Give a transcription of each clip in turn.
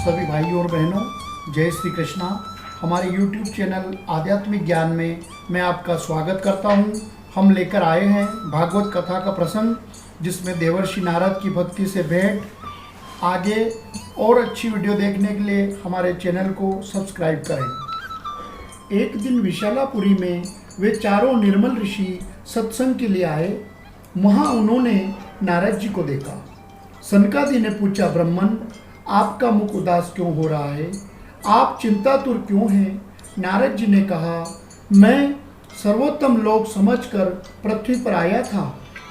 सभी भाइयों और बहनों, जय श्री कृष्णा। हमारे YouTube चैनल आध्यात्मिक ज्ञान में मैं आपका स्वागत करता हूं। हम लेकर आए हैं भागवत कथा का प्रसंग, जिसमें देवर्षि नारद की भक्ति से भेंट। आगे और अच्छी वीडियो देखने के लिए हमारे चैनल को सब्सक्राइब करें। एक दिन विशालापुरी में वे चारों निर्मल ऋषि सत्संग के लिए आए। वहाँ उन्होंने नारद जी को देखा। सनकादि ने पूछा, ब्राह्मण, आपका मुख उदास क्यों हो रहा है? आप चिंतातुर क्यों हैं? नारद जी ने कहा, मैं सर्वोत्तम लोक समझकर पृथ्वी पर आया था।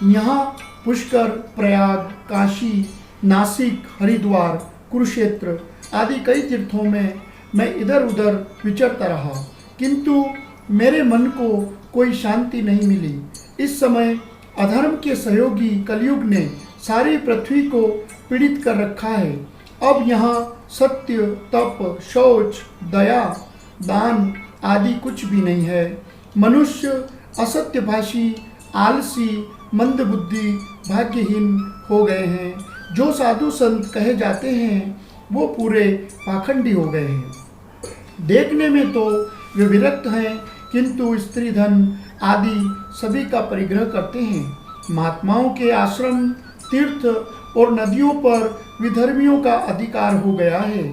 यहाँ पुष्कर, प्रयाग, काशी, नासिक, हरिद्वार, कुरुक्षेत्र आदि कई तीर्थों में मैं इधर उधर विचरता रहा, किंतु मेरे मन को कोई शांति नहीं मिली। इस समय अधर्म के सहयोगी कलयुग ने सारी पृथ्वी को पीड़ित कर रखा है। अब यहाँ सत्य, तप, शौच, दया, दान आदि कुछ भी नहीं है। मनुष्य असत्यभाषी, आलसी, मंदबुद्धि, भाग्यहीन हो गए हैं। जो साधु संत कहे जाते हैं वो पूरे पाखंडी हो गए हैं। देखने में तो वे विरक्त हैं, किंतु स्त्री धन आदि सभी का परिग्रह करते हैं। महात्माओं के आश्रम, तीर्थ और नदियों पर विधर्मियों का अधिकार हो गया है।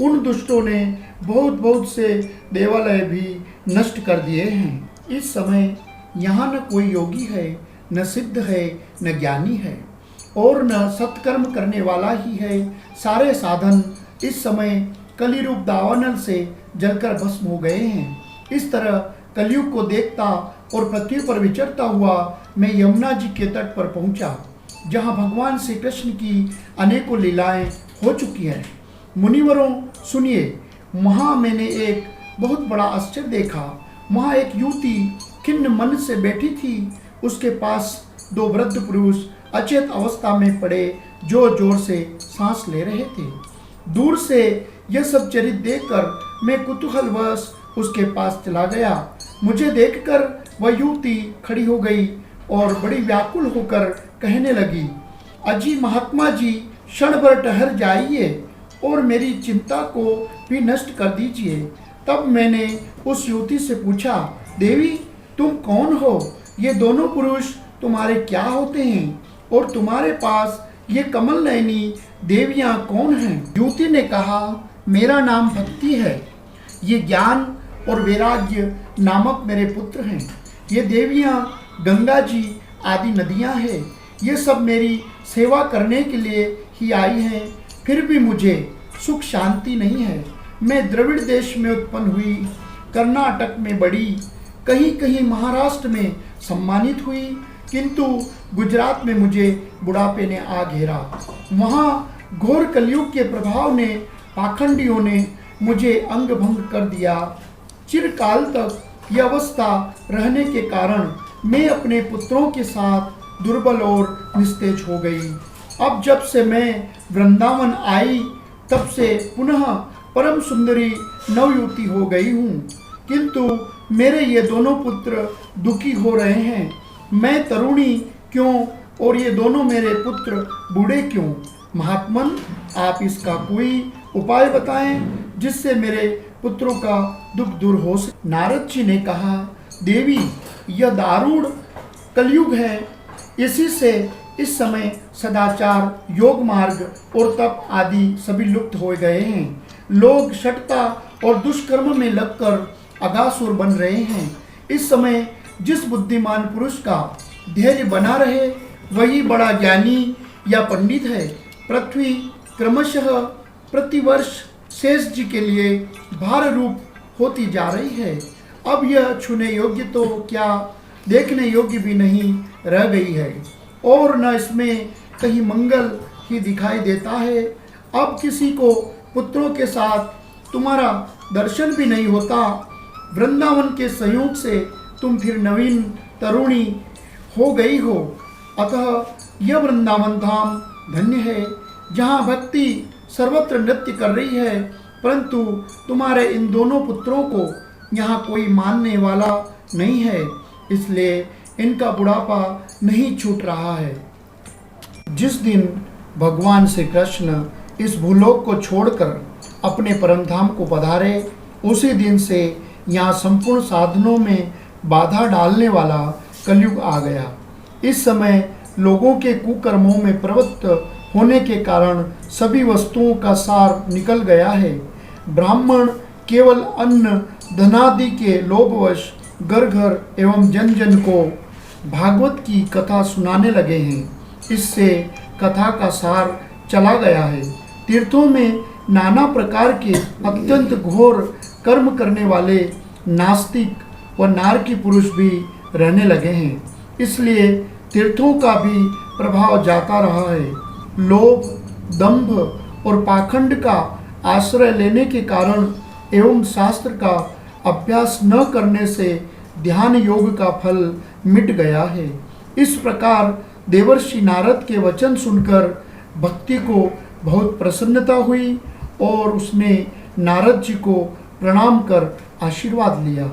उन दुष्टों ने बहुत से देवालय भी नष्ट कर दिए हैं। इस समय यहाँ न कोई योगी है, न सिद्ध है, न ज्ञानी है, और न सत्कर्म करने वाला ही है। सारे साधन इस समय कलिरूप दावानल से जलकर भस्म हो गए हैं। इस तरह कलयुग को देखता और पृथ्वी पर विचरता हुआ मैं यमुना जी के तट पर पहुंचा, जहां भगवान श्री कृष्ण की अनेकों लीलाएं हो चुकी हैं। मुनिवरों सुनिए, वहां मैंने एक बहुत बड़ा आश्चर्य देखा। वहां एक युवती खिन्न मन से बैठी थी। उसके पास दो वृद्ध पुरुष अचेत अवस्था में पड़े जोर जोर से सांस ले रहे थे। दूर से यह सब चरित्र देखकर मैं कुतूहलवश उसके पास चला गया। मुझे देखकर वह युवती खड़ी हो गई और बड़ी व्याकुल होकर कहने लगी, अजी महात्मा जी, क्षण भर ठहर जाइए और मेरी चिंता को भी नष्ट कर दीजिए। तब मैंने उस युवती से पूछा, देवी तुम कौन हो? ये दोनों पुरुष तुम्हारे क्या होते हैं? और तुम्हारे पास ये कमल नयनी देवियाँ कौन हैं? युवती ने कहा, मेरा नाम भक्ति है। ये ज्ञान और वैराग्य नामक मेरे पुत्र हैं। ये देवियाँ गंगा जी आदि नदियाँ हैं। ये सब मेरी सेवा करने के लिए ही आई हैं। फिर भी मुझे सुख शांति नहीं है। मैं द्रविड़ देश में उत्पन्न हुई, कर्नाटक में बढ़ी, कहीं कहीं महाराष्ट्र में सम्मानित हुई, किंतु गुजरात में मुझे बुढ़ापे ने आ घेरा। वहाँ घोर कलयुग के प्रभाव ने, पाखंडियों ने मुझे अंग भंग कर दिया। चिरकाल तक यह अवस्था रहने के कारण मैं अपने पुत्रों के साथ दुर्बल और निस्तेज हो गई। अब जब से मैं वृंदावन आई, तब से पुनः परम सुंदरी नवयुवती हो गई हूँ, किंतु मेरे ये दोनों पुत्र दुखी हो रहे हैं। मैं तरुणी क्यों और ये दोनों मेरे पुत्र बूढ़े क्यों? महात्मन, आप इसका कोई उपाय बताएं जिससे मेरे पुत्रों का दुख दूर हो सके। नारद जी ने कहा, देवी, यह दारुण कलयुग है। इसी से इस समय सदाचार, योग मार्ग और तप आदि सभी लुप्त हो गए हैं। लोग शठता और दुष्कर्म में लगकर अगासुर बन रहे हैं। इस समय जिस बुद्धिमान पुरुष का धैर्य बना रहे वही बड़ा ज्ञानी या पंडित है। पृथ्वी क्रमशः प्रतिवर्ष शेष जी के लिए भार रूप होती जा रही है। अब यह छूने योग्य तो क्या, देखने योग्य भी नहीं रह गई है, और न इसमें कहीं मंगल ही दिखाई देता है। अब किसी को पुत्रों के साथ तुम्हारा दर्शन भी नहीं होता। वृंदावन के संयोग से तुम फिर नवीन तरुणी हो गई हो। अतः यह वृंदावन धाम धन्य है, जहाँ भक्ति सर्वत्र नृत्य कर रही है, परंतु तुम्हारे इन दोनों पुत्रों को यहाँ कोई मानने वाला नहीं है, इसलिए इनका बुढ़ापा नहीं छूट रहा है। जिस दिन भगवान श्री कृष्ण इस भूलोक को छोड़कर अपने परम धाम को पधारे, उसी दिन से यहाँ संपूर्ण साधनों में बाधा डालने वाला कलयुग आ गया। इस समय लोगों के कुकर्मों में प्रवृत्त होने के कारण सभी वस्तुओं का सार निकल गया है। ब्राह्मण केवल अन्न धनादि के लोभवश घर घर एवं जन जन को भागवत की कथा सुनाने लगे हैं। इससे कथा का सार चला गया है। तीर्थों में नाना प्रकार के अत्यंत घोर कर्म करने वाले नास्तिक व नारकी पुरुष भी रहने लगे हैं। इसलिए तीर्थों का भी प्रभाव जाता रहा है। लोभ, दंभ और पाखंड का आश्रय लेने के कारण एवं शास्त्र का अभ्यास न करने से ध्यान योग का फल मिट गया है। इस प्रकार देवर्षि नारद के वचन सुनकर भक्ति को बहुत प्रसन्नता हुई और उसने नारद जी को प्रणाम कर आशीर्वाद लिया।